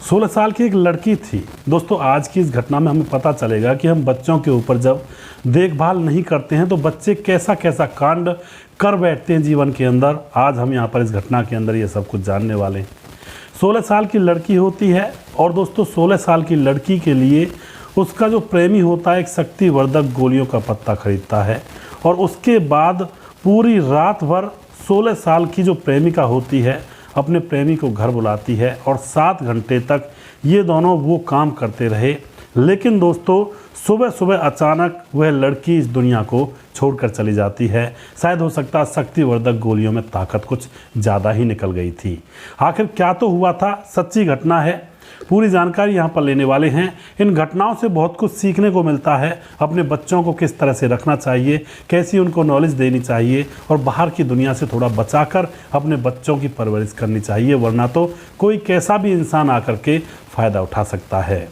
16 साल की एक लड़की थी। दोस्तों, आज की इस घटना में हमें पता चलेगा कि हम बच्चों के ऊपर जब देखभाल नहीं करते हैं तो बच्चे कैसा कैसा कांड कर बैठते हैं जीवन के अंदर। आज हम यहाँ पर इस घटना के अंदर ये सब कुछ जानने वाले हैं। 16 साल की लड़की होती है और दोस्तों 16 साल की लड़की के लिए उसका जो प्रेमी होता है एक शक्तिवर्धक गोलियों का पत्ता खरीदता है और उसके बाद पूरी रात भर 16 साल की जो प्रेमिका होती है अपने प्रेमी को घर बुलाती है और 7 घंटे तक ये दोनों वो काम करते रहे। लेकिन दोस्तों सुबह सुबह अचानक वह लड़की इस दुनिया को छोड़कर चली जाती है। शायद हो सकता है शक्तिवर्धक गोलियों में ताकत कुछ ज़्यादा ही निकल गई थी। आखिर क्या तो हुआ था, सच्ची घटना है, पूरी जानकारी यहाँ पर लेने वाले हैं। इन घटनाओं से बहुत कुछ सीखने को मिलता है। अपने बच्चों को किस तरह से रखना चाहिए, कैसी उनको नॉलेज देनी चाहिए और बाहर की दुनिया से थोड़ा बचाकर अपने बच्चों की परवरिश करनी चाहिए, वरना तो कोई कैसा भी इंसान आकर के फ़ायदा उठा सकता है।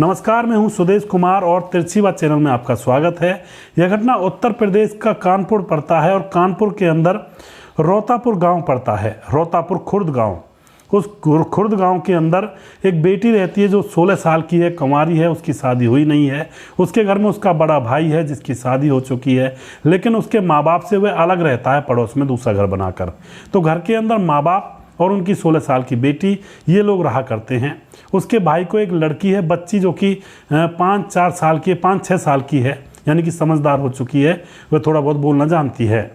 नमस्कार, मैं हूं सुदेश कुमार और तिरछीवा चैनल में आपका स्वागत है। यह घटना उत्तर प्रदेश का कानपुर पड़ता है और कानपुर के अंदर रोतापुर गांव पड़ता है। रोतापुर खुर्द गांव। उस खुर्द गांव के अंदर एक बेटी रहती है जो 16 साल की है, कुंवारी है, उसकी शादी हुई नहीं है। उसके घर में उसका बड़ा भाई है जिसकी शादी हो चुकी है, लेकिन उसके माँ बाप से वह अलग रहता है पड़ोस में दूसरा घर बनाकर। तो घर के अंदर माँ बाप और उनकी 16 साल की बेटी ये लोग रहा करते हैं। उसके भाई को एक लड़की है, बच्ची, जो कि 5-4 साल की, 5-6 साल की है, यानी कि समझदार हो चुकी है, वह थोड़ा बहुत बोलना जानती है।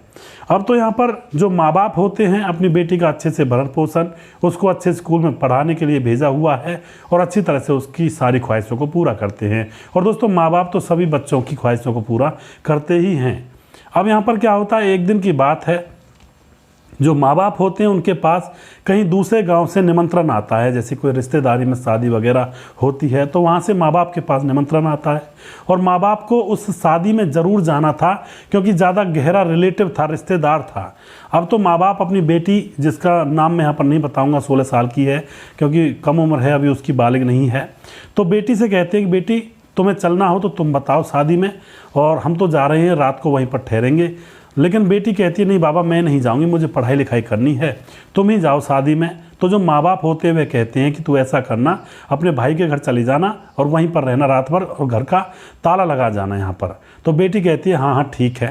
अब तो यहाँ पर जो माँ बाप होते हैं अपनी बेटी का अच्छे से भरण पोषण, उसको अच्छे स्कूल में पढ़ाने के लिए भेजा हुआ है और अच्छी तरह से उसकी सारी ख्वाहिशों को पूरा करते हैं। और दोस्तों माँ बाप तो सभी बच्चों की ख्वाहिशों को पूरा करते ही हैं। अब यहाँ पर क्या होता है, एक दिन की बात है, जो माँ बाप होते हैं उनके पास कहीं दूसरे गांव से निमंत्रण आता है। जैसे कोई रिश्तेदारी में शादी वगैरह होती है तो वहाँ से माँ बाप के पास निमंत्रण आता है और माँ बाप को उस शादी में ज़रूर जाना था क्योंकि ज़्यादा गहरा रिलेटिव था, रिश्तेदार था। अब तो माँ बाप अपनी बेटी, जिसका नाम मैं यहाँ पर नहीं बताऊँगा, 16 साल की है क्योंकि कम उम्र है, अभी उसकी बालिग नहीं है, तो बेटी से कहते हैं कि बेटी तुम्हें चलना हो तो तुम बताओ शादी में, और हम तो जा रहे हैं, रात को वहीं पर ठहरेंगे। लेकिन बेटी कहती है नहीं बाबा, मैं नहीं जाऊंगी, मुझे पढ़ाई लिखाई करनी है, तुम ही जाओ शादी में। तो जो माँ बाप होते हैं वे कहते हैं कि तू ऐसा करना, अपने भाई के घर चली जाना और वहीं पर रहना रात भर और घर का ताला लगा जाना यहाँ पर। तो बेटी कहती है हाँ हाँ ठीक है।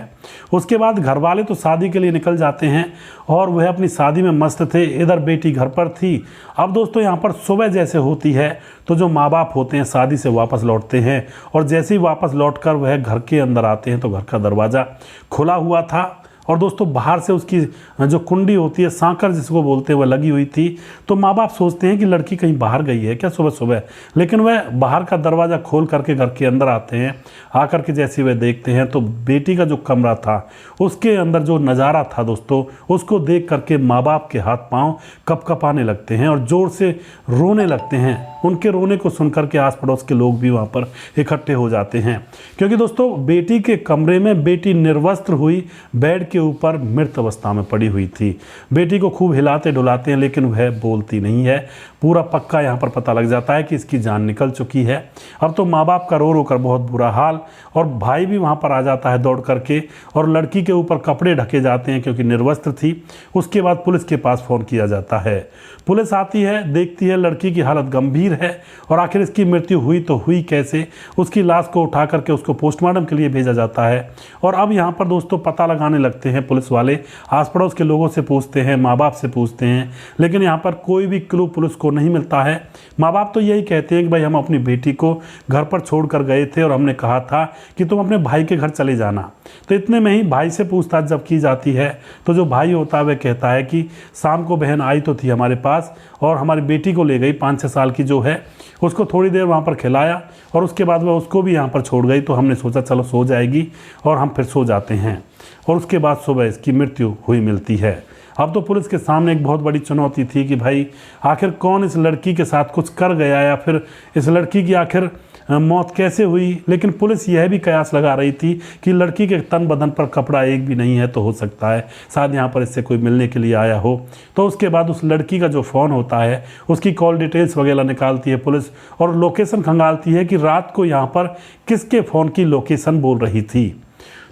उसके बाद घर वाले तो शादी के लिए निकल जाते हैं और वह अपनी शादी में मस्त थे, इधर बेटी घर पर थी। अब दोस्तों यहाँ पर सुबह जैसे होती है तो जो माँ बाप होते हैं शादी से वापस लौटते हैं और जैसे ही वापस लौटकर वह घर के अंदर आते हैं तो घर का दरवाज़ा खुला हुआ था और दोस्तों बाहर से उसकी जो कुंडी होती है, सांकर जिसको बोलते हैं, वह लगी हुई थी। तो माँ बाप सोचते हैं कि लड़की कहीं बाहर गई है क्या सुबह सुबह, लेकिन वह बाहर का दरवाज़ा खोल करके घर के अंदर आते हैं। आकर के जैसे वह देखते हैं तो बेटी का जो कमरा था उसके अंदर जो नज़ारा था दोस्तों, उसको देख करके माँ बाप के हाथ पाँव कँपकँपाने लगते हैं और ज़ोर से रोने लगते हैं। उनके रोने को सुन करके आस पड़ोस के लोग भी वहाँ पर इकट्ठे हो जाते हैं क्योंकि दोस्तों बेटी के कमरे में बेटी निर्वस्त्र हुई बेड के ऊपर मृत अवस्था में पड़ी हुई थी। बेटी को खूब हिलाते डुलाते हैं लेकिन वह बोलती नहीं है। पूरा पक्का यहाँ पर पता लग जाता है कि इसकी जान निकल चुकी है। अब तो माँ बाप का रो रो कर बहुत बुरा हाल, और भाई भी वहाँ पर आ जाता है दौड़ करके और लड़की के ऊपर कपड़े ढके जाते हैं क्योंकि निर्वस्त्र थी। उसके बाद पुलिस के पास फ़ोन किया जाता है। पुलिस आती है, देखती है लड़की की हालत गंभीर है और आखिर इसकी मृत्यु हुई तो हुई कैसे। उसकी लाश को उठा करके उसको पोस्टमार्टम के लिए भेजा जाता है। और अब यहाँ पर दोस्तों पता लगाने लगते हैं पुलिस वाले, आस पड़ोस के लोगों से पूछते हैं, माँ बाप से पूछते हैं, लेकिन यहाँ पर कोई भी क्लू पुलिस को नहीं मिलता है। माँ बाप तो यही कहते हैं कि भाई हम अपनी बेटी को घर पर छोड़ कर गए थे और हमने कहा था कि तुम अपने भाई के घर चले जाना। तो इतने में ही भाई से पूछताछ जब की जाती है तो जो भाई होता है वह कहता है कि शाम को बहन आई तो थी हमारे पास और हमारी बेटी को ले गई, 5-6 साल की जो है, उसको थोड़ी देर वहाँ पर खिलाया और उसके बाद वह उसको भी यहाँ पर छोड़ गई। तो हमने सोचा चलो सो जाएगी और हम फिर सो जाते हैं, और उसके बाद सुबह इसकी मृत्यु हुई मिलती है। अब तो पुलिस के सामने एक बहुत बड़ी चुनौती थी कि भाई आखिर कौन इस लड़की के साथ कुछ कर गया या फिर इस लड़की की आखिर मौत कैसे हुई। लेकिन पुलिस यह भी कयास लगा रही थी कि लड़की के तन बदन पर कपड़ा एक भी नहीं है, तो हो सकता है शायद यहाँ पर इससे कोई मिलने के लिए आया हो। तो उसके बाद उस लड़की का जो फ़ोन होता है उसकी कॉल डिटेल्स वगैरह निकालती है पुलिस और लोकेशन खंगालती है कि रात को यहाँ पर किसके फ़ोन की लोकेशन बोल रही थी।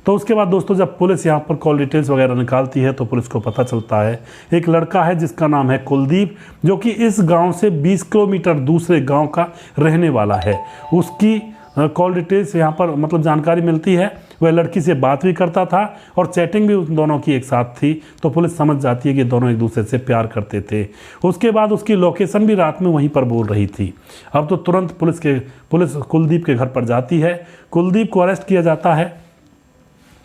तो उसके बाद दोस्तों जब पुलिस यहाँ पर कॉल डिटेल्स वगैरह निकालती है तो पुलिस को पता चलता है एक लड़का है जिसका नाम है कुलदीप, जो कि इस गांव से 20 किलोमीटर दूसरे गांव का रहने वाला है। उसकी कॉल डिटेल्स यहाँ पर मतलब जानकारी मिलती है। वह लड़की से बात भी करता था और चैटिंग भी उन दोनों की एक साथ थी। तो पुलिस समझ जाती है कि दोनों एक दूसरे से प्यार करते थे। उसके बाद उसकी लोकेशन भी रात में वहीं पर बोल रही थी। अब तो तुरंत पुलिस कुलदीप के घर पर जाती है। कुलदीप को अरेस्ट किया जाता है।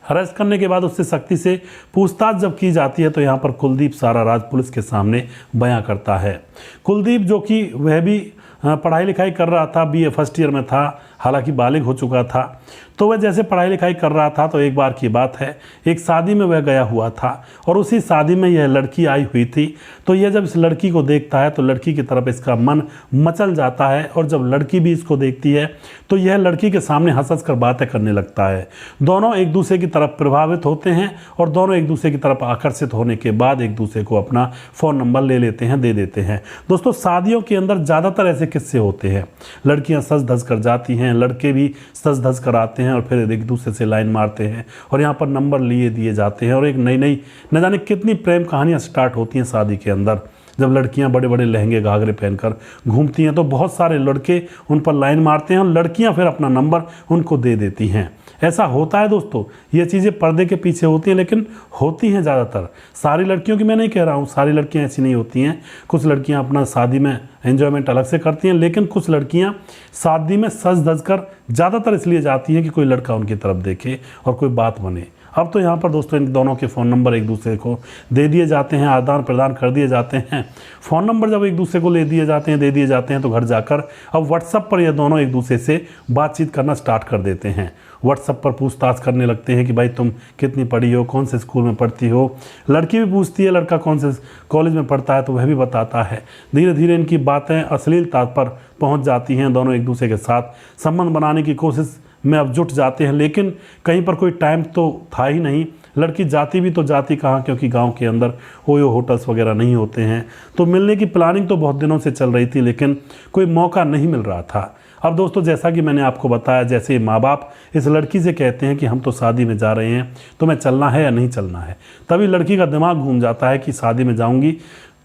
अरेस्ट करने के बाद उससे सख्ती से पूछताछ जब की जाती है तो यहाँ पर कुलदीप सारा राज पुलिस के सामने बयां करता है। कुलदीप जो कि वह भी पढ़ाई लिखाई कर रहा था, बीए फर्स्ट ईयर में था, हालांकि बालिग हो चुका था। तो वह जैसे पढ़ाई लिखाई कर रहा था तो एक बार की बात है, एक शादी में वह गया हुआ था और उसी शादी में यह लड़की आई हुई थी। तो यह जब इस लड़की को देखता है तो लड़की की तरफ इसका मन मचल जाता है और जब लड़की भी इसको देखती है तो यह लड़की के सामने हंस कर बातें करने लगता है। दोनों एक दूसरे की तरफ प्रभावित होते हैं और दोनों एक दूसरे की तरफ आकर्षित होने के बाद एक दूसरे को अपना फ़ोन नंबर ले लेते हैं, दे देते हैं। दोस्तों शादियों के अंदर ज़्यादातर ऐसे किस्से होते हैं। लड़कियाँ सज धज कर जाती हैं, लड़के भी सज धज कर आते हैं और फिर एक दूसरे से लाइन मारते हैं और यहाँ पर नंबर लिए दिए जाते हैं और एक नई नई न जाने कितनी प्रेम कहानियाँ स्टार्ट होती हैं शादी के अंदर। जब लड़कियां बड़े बड़े लहंगे घाघरे पहनकर घूमती हैं तो बहुत सारे लड़के उन पर लाइन मारते हैं और लड़कियां फिर अपना नंबर उनको दे देती हैं। ऐसा होता है दोस्तों, ये चीज़ें पर्दे के पीछे होती हैं लेकिन होती हैं ज़्यादातर। सारी लड़कियों की मैं नहीं कह रहा हूँ, सारी लड़कियां ऐसी नहीं होती हैं। कुछ लड़कियां अपना शादी में एंजॉयमेंट अलग से करती हैं, लेकिन कुछ लड़कियां शादी में सज धज कर ज़्यादातर इसलिए जाती हैं कि कोई लड़का उनकी तरफ देखे और कोई बात बने। अब तो यहाँ पर दोस्तों इन दोनों के फ़ोन नंबर एक दूसरे को दे दिए जाते हैं, आदान प्रदान कर दिए जाते हैं। फ़ोन नंबर जब एक दूसरे को ले दिए जाते हैं, दे दिए जाते हैं तो घर जाकर अब व्हाट्सएप पर ये दोनों एक दूसरे से बातचीत करना स्टार्ट कर देते हैं। व्हाट्सएप पर पूछताछ करने लगते हैं कि भाई तुम कितनी पढ़ी हो, कौन से स्कूल में पढ़ती हो। लड़की भी पूछती है लड़का कौन से कॉलेज में पढ़ता है तो वह भी बताता है। धीरे धीरे इनकी बातें अश्लीलता पर पहुँच जाती हैं। दोनों एक दूसरे के साथ संबंध बनाने की कोशिश में अब जुट जाते हैं, लेकिन कहीं पर कोई टाइम तो था ही नहीं। लड़की जाती भी तो जाती कहाँ, क्योंकि गांव के अंदर ओयो होटल्स वगैरह नहीं होते हैं। तो मिलने की प्लानिंग तो बहुत दिनों से चल रही थी लेकिन कोई मौका नहीं मिल रहा था। अब दोस्तों जैसा कि मैंने आपको बताया, जैसे माँ बाप इस लड़की से कहते हैं कि हम तो शादी में जा रहे हैं, तुम्हें चलना है या नहीं चलना है, तभी लड़की का दिमाग घूम जाता है कि शादी में जाऊँगी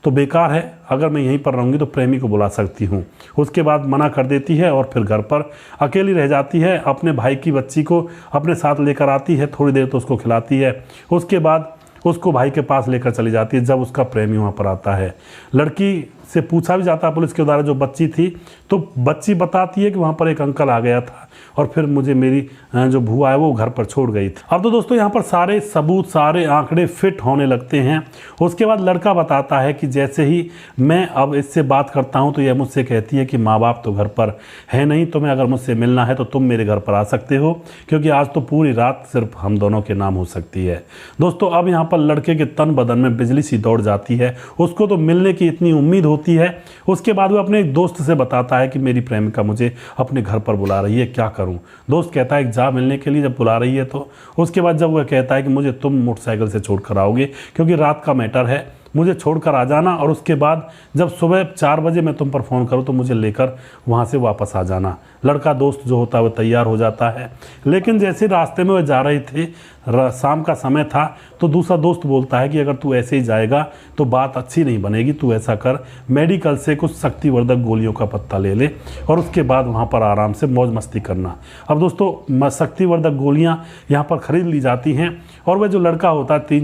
तो बेकार है, अगर मैं यहीं पर रहूँगी तो प्रेमी को बुला सकती हूँ। उसके बाद मना कर देती है और फिर घर पर अकेली रह जाती है। अपने भाई की बच्ची को अपने साथ लेकर आती है, थोड़ी देर तो उसको खिलाती है, उसके बाद उसको भाई के पास लेकर चली जाती है जब उसका प्रेमी वहाँ पर आता है। लड़की से पूछा भी जाता है पुलिस के द्वारा जो बच्ची थी, तो बच्ची बताती है कि वहाँ पर एक अंकल आ गया था और फिर मुझे मेरी जो भूआ है वो घर पर छोड़ गई थी। अब तो दोस्तों यहाँ पर सारे सबूत, सारे आंकड़े फिट होने लगते हैं। उसके बाद लड़का बताता है कि जैसे ही मैं अब इससे बात करता हूँ तो यह मुझसे कहती है कि माँ बाप तो घर पर है नहीं, तुम्हें अगर मुझसे मिलना है तो तुम मेरे घर पर आ सकते हो, क्योंकि आज तो पूरी रात सिर्फ हम दोनों के नाम हो सकती है। दोस्तों अब यहाँ पर लड़के के तन बदन में बिजली सी दौड़ जाती है। उसको तो मिलने की इतनी उम्मीद होती है। उसके बाद वो अपने एक दोस्त से बताता है कि मेरी प्रेमिका मुझे अपने घर पर बुला रही है, क्या करूं। दोस्त कहता है जा मिलने के लिए जब बुला रही है तो। उसके बाद जब वह कहता है कि मुझे तुम मोटरसाइकिल से छोड़कर आओगे क्योंकि रात का मैटर है, मुझे छोड़कर आ जाना, और उसके बाद जब सुबह 4 बजे मैं तुम पर फ़ोन करूँ तो मुझे लेकर वहाँ से वापस आ जाना। लड़का दोस्त जो होता है वह तैयार हो जाता है, लेकिन जैसे रास्ते में वह जा रहे थे, शाम का समय था, तो दूसरा दोस्त बोलता है कि अगर तू ऐसे ही जाएगा तो बात अच्छी नहीं बनेगी, तू ऐसा कर मेडिकल से कुछ शक्तिवर्धक गोलियों का पत्ता ले ले और उसके बाद वहाँ पर आराम से मौज मस्ती करना। अब दोस्तों शक्तिवर्धक गोलियाँ यहाँ पर ख़रीद ली जाती हैं और वह जो लड़का होता है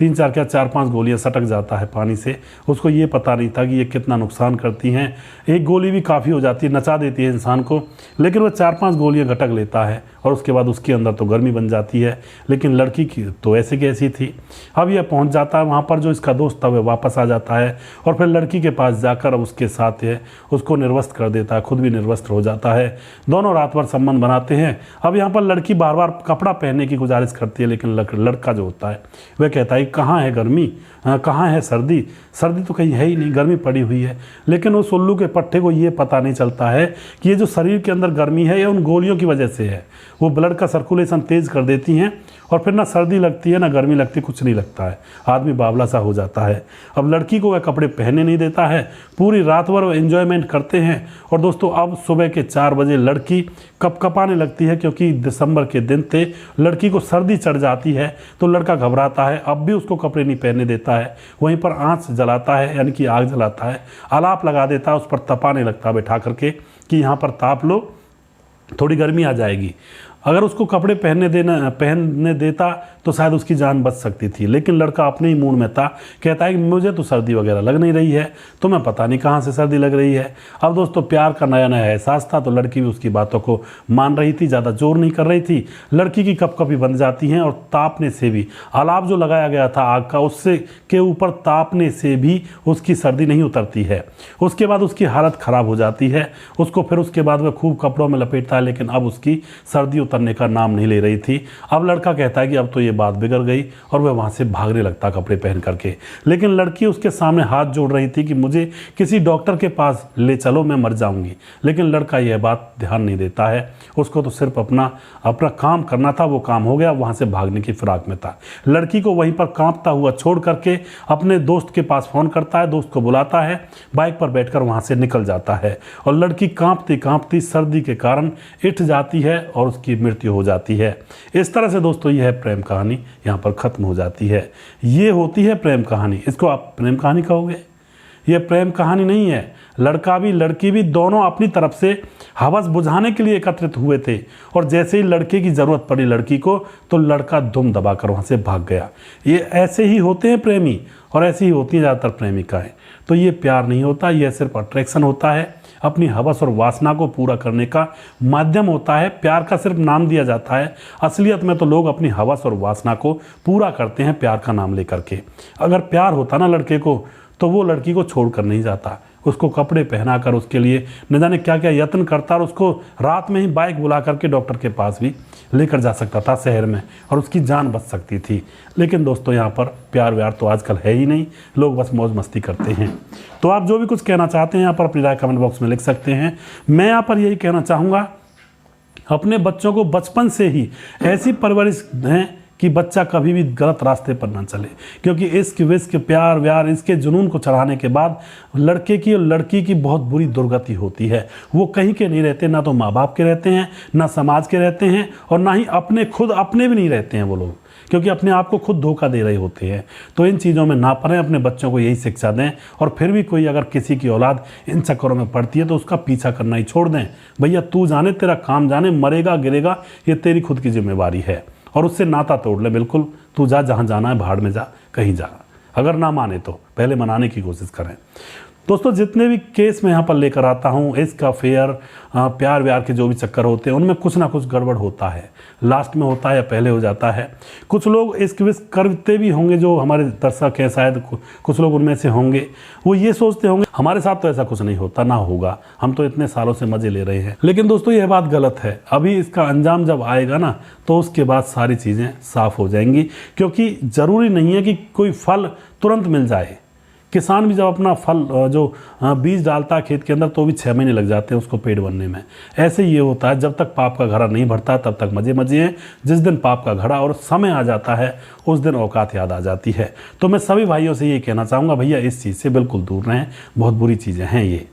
4-5 गोलियां सटक जाता है पानी से। उसको ये पता नहीं था कि ये कितना नुकसान करती हैं। एक गोली भी काफ़ी हो जाती है, नचा देती है इंसान को, लेकिन वह 4-5 गोलियां घटक लेता है और उसके बाद उसके अंदर तो गर्मी बन जाती है। लेकिन लड़की की तो ऐसी की ऐसी थी। अब यह पहुंच जाता है वहाँ पर, जो इसका दोस्त था वह वापस आ जाता है और फिर लड़की के पास जाकर अब उसके साथ है उसको निर्वस्त्र कर देता है, खुद भी निर्वस्त्र हो जाता है। दोनों रात भर संबंध बनाते हैं। अब यहाँ पर लड़की बार बार कपड़ा पहनने की गुजारिश करती है, लेकिन लड़का जो होता है वह कहता है कहाँ है गर्मी, कहाँ है सर्दी? सर्दी तो कहीं है ही नहीं, गर्मी पड़ी हुई है। लेकिन उस उल्लू के पट्टे को ये पता नहीं चलता है कि ये जो शरीर के अंदर गर्मी है ये उन गोलियों की वजह से है। वो ब्लड का सर्कुलेशन तेज कर देती हैं और फिर ना सर्दी लगती है ना गर्मी लगती, कुछ नहीं लगता है, आदमी बावला सा हो जाता है। अब लड़की को वह कपड़े पहनने नहीं देता है, पूरी रात भर एंजॉयमेंट करते हैं। और दोस्तों अब सुबह के 4 बजे लड़की कपकपाने लगती है, क्योंकि दिसंबर के दिन थे, लड़की को सर्दी चढ़ जाती है। तो लड़का घबराता है, अब भी उसको कपड़े नहीं पहनने देता है, वहीं पर आँच जलाता है, यानी कि आग जलाता है, आलाप लगा देता है, उस पर तपाने लगता है बैठा करके कि यहाँ पर ताप लो, थोड़ी गर्मी आ जाएगी। अगर उसको कपड़े पहनने देता तो शायद उसकी जान बच सकती थी। लेकिन लड़का अपने ही मूड में था, कहता है कि मुझे तो सर्दी वगैरह लग नहीं रही है, तो मैं पता नहीं कहाँ से सर्दी लग रही है। अब दोस्तों प्यार का नया नया एहसास था, तो लड़की भी उसकी बातों को मान रही थी, ज़्यादा जोर नहीं कर रही थी। लड़की की कपकपी बंध जाती हैं और तापने से भी, अलाव जो लगाया गया था आग का, उससे के ऊपर तापने से भी उसकी सर्दी नहीं उतरती है। उसके बाद उसकी हालत ख़राब हो जाती है। उसको फिर उसके बाद वह खूब कपड़ों में लपेटता है, लेकिन अब उसकी सर्दी उतरने का नाम नहीं ले रही थी। अब लड़का कहता है कि अब तो ये बात बिगड़ गई, और वह वहाँ से भागने लगता कपड़े पहन करके। लेकिन लड़की उसके सामने हाथ जोड़ रही थी कि मुझे किसी डॉक्टर के पास ले चलो, मैं मर जाऊंगी। लेकिन लड़का यह बात ध्यान नहीं देता है, उसको तो सिर्फ अपना काम करना था। वो काम हो गया, वहाँ से भागने की फिराक में था। लड़की को वहीं पर कांपता हुआ छोड़ करके अपने दोस्त के पास फ़ोन करता है, दोस्त को बुलाता है, बाइक पर बैठकर वहाँ से निकल जाता है। और लड़की कांपती कांपती सर्दी के कारण इठ जाती है और उसकी मृत्यु हो जाती है। इस तरह से दोस्तों यह प्रेम कहानी यहाँ पर ख़त्म हो जाती है। ये होती है प्रेम कहानी। इसको आप प्रेम कहानी कहोगे? ये प्रेम कहानी नहीं है। लड़का भी लड़की भी दोनों अपनी तरफ से हवस बुझाने के लिए एकत्रित हुए थे, और जैसे ही लड़के की ज़रूरत पड़ी लड़की को, तो लड़का दुम दबाकर वहाँ से भाग गया। ये ऐसे ही होते हैं प्रेमी, और ऐसी ही होती हैं ज़्यादातर प्रेमिकाएँ। तो ये प्यार नहीं होता, यह सिर्फ अट्रैक्शन होता है, अपनी हवस और वासना को पूरा करने का माध्यम होता है। प्यार का सिर्फ नाम दिया जाता है, असलियत में तो लोग अपनी हवस और वासना को पूरा करते हैं प्यार का नाम लेकर के। अगर प्यार होता ना लड़के को, तो वो लड़की को छोड़कर नहीं जाता, उसको कपड़े पहनाकर उसके लिए न जाने क्या क्या यत्न करता, और उसको रात में ही बाइक बुला करके डॉक्टर के पास भी लेकर जा सकता था शहर में, और उसकी जान बच सकती थी। लेकिन दोस्तों यहाँ पर प्यार व्यार तो आजकल है ही नहीं, लोग बस मौज मस्ती करते हैं। तो आप जो भी कुछ कहना चाहते हैं यहाँ पर अपनी राय कमेंट बॉक्स में लिख सकते हैं। मैं यहाँ पर यही कहना चाहूँगा, अपने बच्चों को बचपन से ही ऐसी परवरिश दें कि बच्चा कभी भी गलत रास्ते पर ना चले, क्योंकि इश्क विश्क प्यार व्यार इसके जुनून को चढ़ाने के बाद लड़के की और लड़की की बहुत बुरी दुर्गति होती है। वो कहीं के नहीं रहते, ना तो माँ बाप के रहते हैं, ना समाज के रहते हैं, और ना ही अपने भी नहीं रहते हैं वो लोग, क्योंकि अपने आप को खुद धोखा दे रहे होते हैं। तो इन चीज़ों में ना पड़ें, अपने बच्चों को यही शिक्षा दें। और फिर भी कोई अगर किसी की औलाद इन चक्करों में पड़ती है तो उसका पीछा करना ही छोड़ दें। भैया तू जाने, तेरा काम जाने, मरेगा गिरेगा ये तेरी खुद की जिम्मेवारी है, और उससे नाता तोड़ ले बिल्कुल। तू जा, जहाँ जाना है भाड़ में जा, कहीं जा। अगर ना माने तो पहले मनाने की कोशिश करें। दोस्तों जितने भी केस मैं यहाँ पर लेकर आता हूँ, इश्क अफेयर प्यार व्यार के जो भी चक्कर होते हैं, उनमें कुछ ना कुछ गड़बड़ होता है, लास्ट में होता है या पहले हो जाता है। कुछ लोग इश्क विश्क करते भी होंगे, जो हमारे दर्शक हैं शायद कुछ लोग उनमें से होंगे, वो ये सोचते होंगे हमारे साथ तो ऐसा कुछ नहीं होता, ना होगा, हम तो इतने सालों से मज़े ले रहे हैं। लेकिन दोस्तों यह बात गलत है। अभी इसका अंजाम जब आएगा ना, तो उसके बाद सारी चीज़ें साफ़ हो जाएंगी, क्योंकि ज़रूरी नहीं है कि कोई फल तुरंत मिल जाए। किसान भी जब अपना फल जो बीज डालता है खेत के अंदर, तो भी 6 महीने लग जाते हैं उसको पेड़ बनने में। ऐसे ये होता है, जब तक पाप का घड़ा नहीं भरता तब तक मज़े मज़े हैं। जिस दिन पाप का घड़ा और समय आ जाता है, उस दिन औकात याद आ जाती है। तो मैं सभी भाइयों से ये कहना चाहूँगा, भैया इस चीज़ से बिल्कुल दूर रहें, बहुत बुरी चीज़ें हैं ये।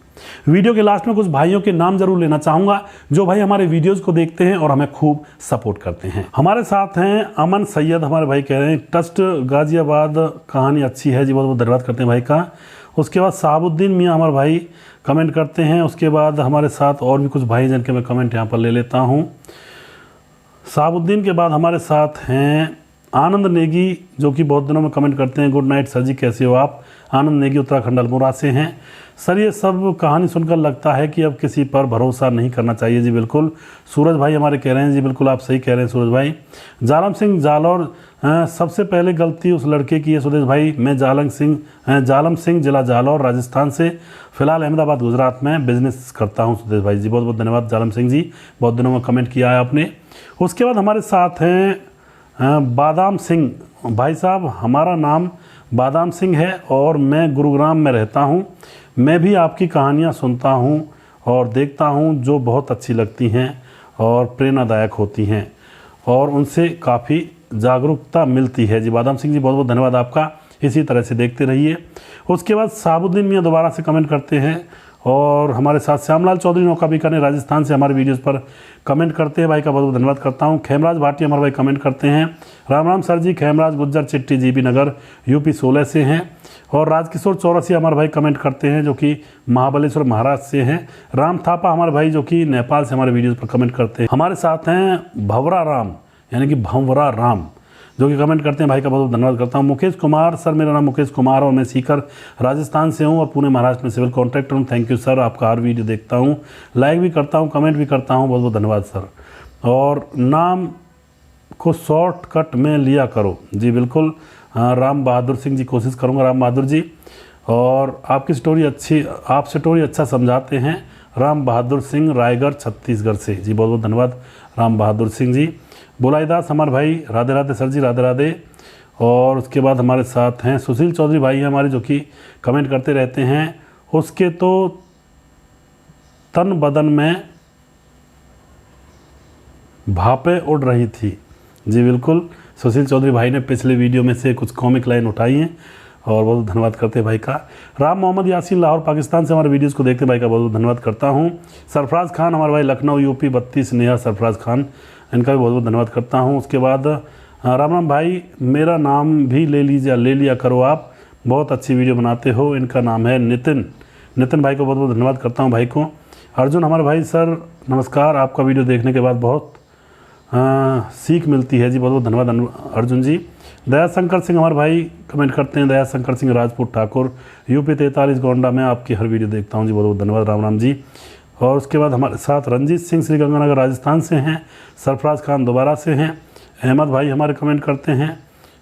वीडियो के लास्ट में कुछ भाइयों के नाम जरूर लेना चाहूँगा, जो भाई हमारे वीडियोज़ को देखते हैं और हमें खूब सपोर्ट करते हैं। हमारे साथ हैं अमन सैयद, हमारे भाई कह रहे हैं ट्रस्ट गाजियाबाद, कहानी अच्छी है जी, बहुत बहुत धन्यवाद करते हैं भाई का। उसके बाद साबुद्दीन मियाँ हमारे भाई कमेंट करते हैं। उसके बाद हमारे साथ और भी कुछ भाई जिनके मैं कमेंट यहाँ पर ले लेता हूँ। साबुद्दीन के बाद हमारे साथ हैं आनंद नेगी, जो कि बहुत दिनों में कमेंट करते हैं। गुड नाइट सर जी, कैसे हो आप? आनंद नेगी उत्तराखंड अल्मोड़ा से हैं। सर ये सब कहानी सुनकर लगता है कि अब किसी पर भरोसा नहीं करना चाहिए। जी बिल्कुल। सूरज भाई हमारे कह रहे हैं, जी बिल्कुल आप सही कह रहे हैं सूरज भाई। जालम सिंह जालौर, सबसे पहले गलती उस लड़के की है सुदेश भाई। मैं जालम सिंह जिला जालौर राजस्थान से, फ़िलहाल अहमदाबाद गुजरात में बिजनेस करता हूँ सुदेश भाई। जी बहुत बहुत धन्यवाद जालम सिंह जी, बहुत दिनों में कमेंट किया है आपने। उसके बाद हमारे साथ हैं बादाम सिंह भाई साहब, हमारा नाम बादाम सिंह है और मैं गुरुग्राम में रहता हूँ। मैं भी आपकी कहानियाँ सुनता हूँ और देखता हूँ जो बहुत अच्छी लगती हैं और प्रेरणादायक होती हैं और उनसे काफ़ी जागरूकता मिलती है। जी बादाम सिंह जी बहुत बहुत धन्यवाद आपका, इसी तरह से देखते रहिए। उसके बाद साबुद्दीन मियाँ दोबारा से कमेंट करते हैं और हमारे साथ श्यामलाल चौधरी नौका बीकानेर राजस्थान से हमारे वीडियोस पर कमेंट करते हैं। भाई का बहुत बहुत धन्यवाद करता हूं। खेमराज भाटिया हमारे भाई कमेंट करते हैं। राम राम सर जी, खेमराज गुज्जर चिट्टी जीबी नगर यूपी 16 से हैं। और राजकिशोर चौरसिया हमारे भाई कमेंट करते हैं जो कि महाबलेश्वर महाराष्ट्र से हैं। राम थापा हमारे भाई जो कि नेपाल से हमारे वीडियोज़ पर कमेंट करते हैं। हमारे साथ हैं भंवरा राम यानी कि भंवरा राम जो कि कमेंट करते हैं। भाई का बहुत बहुत धन्यवाद करता हूँ। मुकेश कुमार सर, मेरा नाम मुकेश कुमार और मैं सीकर राजस्थान से हूँ और पुणे महाराष्ट्र में सिविल कॉन्ट्रैक्टर हूँ। थैंक यू सर, आपका हर वीडियो देखता हूँ, लाइक भी करता हूँ, कमेंट भी करता हूँ, बहुत बहुत धन्यवाद सर। और नाम को शॉर्टकट में लिया करो। जी बिल्कुल, राम बहादुर सिंह जी, कोशिश करूँगा राम बहादुर जी। और आपकी स्टोरी अच्छी, आप स्टोरी अच्छा समझाते हैं। राम बहादुर सिंह, रायगढ़ छत्तीसगढ़ से। जी बहुत बहुत धन्यवाद राम बहादुर सिंह जी। बुलाईदास हमारे भाई, राधे राधे सर जी, राधे राधे। और उसके बाद हमारे साथ हैं सुशील चौधरी भाई हमारे जो कि कमेंट करते रहते हैं। उसके तो तन बदन में भापें उड़ रही थी। जी बिल्कुल, सुशील चौधरी भाई ने पिछले वीडियो में से कुछ कॉमिक लाइन उठाई हैं और बहुत धन्यवाद करते हैं भाई का। राम मोहम्मद यासीन लाहौर पाकिस्तान से हमारे वीडियोस को देखते भाई का बहुत बहुत धन्यवाद करता हूँ। सरफराज खान हमारे भाई लखनऊ यूपी 32 नेहा सरफराज खान, इनका भी बहुत बहुत धन्यवाद करता हूँ। उसके बाद राम राम भाई, मेरा नाम भी ले लिया करो, आप बहुत अच्छी वीडियो बनाते हो। इनका नाम है नितिन। नितिन भाई को बहुत बहुत धन्यवाद करता हूँ भाई को। अर्जुन हमारे भाई, सर नमस्कार, आपका वीडियो देखने के बाद बहुत सीख मिलती है। जी बहुत बहुत धन्यवाद अर्जुन जी। दया शंकर सिंह हमारे भाई कमेंट करते हैं। दया शंकर सिंह राजपूत ठाकुर यूपी 43 गोंडा में आपकी हर वीडियो देखता हूँ। जी बहुत बहुत धन्यवाद राम राम जी। और उसके बाद हमारे साथ रंजीत सिंह श्रीगंगानगर राजस्थान से हैं। सरफराज खान दोबारा से हैं। अहमद भाई हमारे कमेंट करते हैं।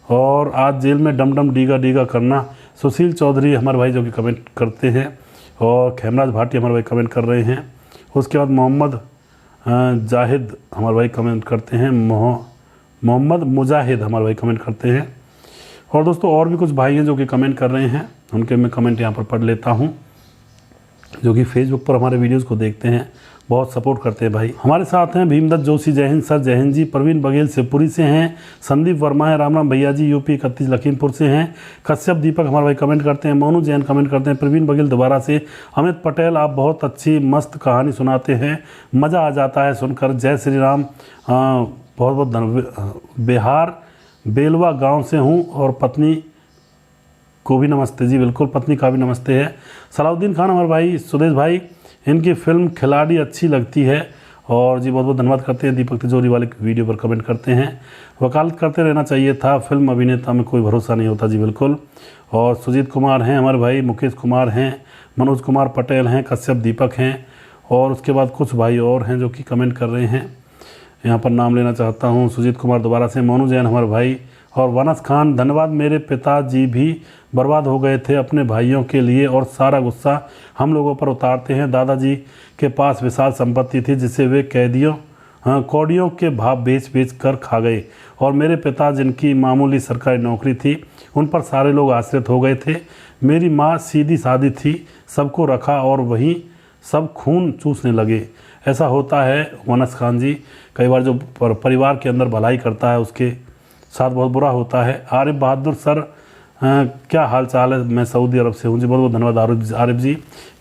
और आज जेल में डम डम डीगा डीगा करना, सुशील चौधरी हमारे भाई जो कि कमेंट करते हैं। और खेमराज भाटिया हमारे भाई कमेंट कर रहे हैं। उसके बाद मोहम्मद जाहिद हमारे भाई कमेंट करते हैं। मोहम्मद मुजाहिद हमारे भाई कमेंट करते हैं। और दोस्तों और भी कुछ भाई हैं जो कि कमेंट कर रहे हैं, उनके मैं कमेंट यहाँ पर पढ़ लेता हूँ, जो कि फेसबुक पर हमारे वीडियोस को देखते हैं, बहुत सपोर्ट करते हैं भाई। हमारे साथ हैं भीमदत्त जोशी, जय हिंद सर, जय हिंद जी। प्रवीण बघेल शिवपुरी से हैं। संदीप वर्मा है, राम राम भैया जी, यूपी 31 लखीमपुर से हैं। कश्यप दीपक हमारे भाई कमेंट करते हैं। मोनू जैन कमेंट करते हैं। प्रवीण बघेल दोबारा से। अमित पटेल, आप बहुत अच्छी मस्त कहानी सुनाते हैं, मज़ा आ जाता है सुनकर। जय श्री राम। बहुत बहुत धन्यवाद। बिहार बेलवा गाँव से हूँ और पत्नी को भी नमस्ते। जी बिल्कुल, पत्नी का भी नमस्ते है। सलाउद्दीन खान हमारे भाई, सुदेश भाई, इनकी फिल्म खिलाड़ी अच्छी लगती है। और जी बहुत बहुत धन्यवाद करते हैं। दीपक तिजोरी वाले वीडियो पर कमेंट करते हैं। वकालत करते रहना चाहिए था, फिल्म अभिनेता में कोई भरोसा नहीं होता। जी बिल्कुल। और सुजीत कुमार हैं हमारे भाई, मुकेश कुमार हैं, मनोज कुमार पटेल हैं, कश्यप दीपक हैं। और उसके बाद कुछ भाई और हैं जो कि कमेंट कर रहे हैं, यहाँ पर नाम लेना चाहता हूँ। सुजीत कुमार दोबारा से, मोनू जैन हमारे भाई। और वनस खान, धन्यवाद, मेरे पिताजी भी बर्बाद हो गए थे अपने भाइयों के लिए और सारा गुस्सा हम लोगों पर उतारते हैं। दादाजी के पास विशाल संपत्ति थी जिसे वे कौड़ियों के भाव बेच कर खा गए और मेरे पिता जिनकी मामूली सरकारी नौकरी थी उन पर सारे लोग आश्रित हो गए थे। मेरी माँ सीधी सादी थी, सबको रखा और वहीं सब खून चूसने लगे। ऐसा होता है वनस खान जी, कई बार जो परिवार के अंदर भलाई करता है उसके साथ बहुत बुरा होता है। आरिफ बहादुर सर, क्या हाल चाल है, मैं सऊदी अरब से हूँ। जी बहुत बहुत धन्यवाद आरिफ जी।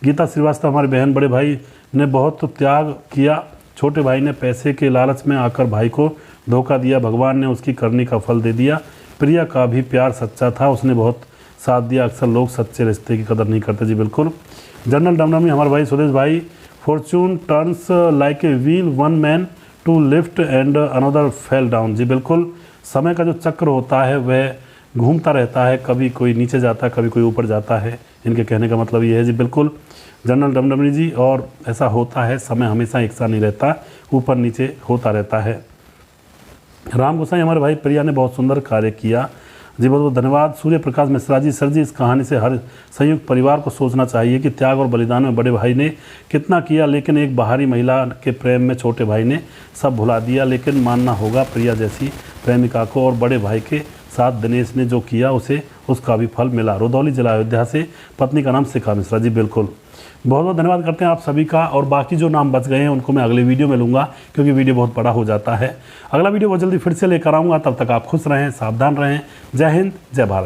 गीता श्रीवास्तव हमारे बहन, बड़े भाई ने बहुत त्याग किया, छोटे भाई ने पैसे के लालच में आकर भाई को धोखा दिया, भगवान ने उसकी करनी का फल दे दिया। प्रिया का भी प्यार सच्चा था, उसने बहुत साथ दिया। अक्सर लोग सच्चे रिश्ते की कदर नहीं करते। जी बिल्कुल। जनरल डमडमी हमारे भाई, सुदेश भाई, fortune turns like a wheel, one man to lift and another fell down. जी बिल्कुल, समय का जो चक्र होता है वह घूमता रहता है, कभी कोई नीचे जाता है, कभी कोई ऊपर जाता है। इनके कहने का मतलब ये है। जी बिल्कुल जनरल डमडमनी जी, और ऐसा होता है, समय हमेशा एक सा नहीं रहता, ऊपर नीचे होता रहता है। राम गोसाई हमारे भाई, प्रिया ने बहुत सुंदर कार्य किया। जी बहुत बहुत धन्यवाद। सूर्य प्रकाश मिश्रा जी, सर जी इस कहानी से हर संयुक्त परिवार को सोचना चाहिए कि त्याग और बलिदान में बड़े भाई ने कितना किया, लेकिन एक बाहरी महिला के प्रेम में छोटे भाई ने सब भुला दिया। लेकिन मानना होगा प्रिया जैसी प्रेमिका को और बड़े भाई के साथ दिनेश ने जो किया उसे उसका भी फल मिला। रुधौली जिला अयोध्या से पत्नी का नाम शिखा मिश्रा। जी बिल्कुल, बहुत बहुत धन्यवाद करते हैं आप सभी का। और बाकी जो नाम बच गए हैं उनको मैं अगले वीडियो में लूँगा, क्योंकि वीडियो बहुत बड़ा हो जाता है। अगला वीडियो बहुत जल्दी फिर से लेकर आऊँगा। तब तक आप खुश रहें, सावधान रहें। जय हिंद, जय भारत।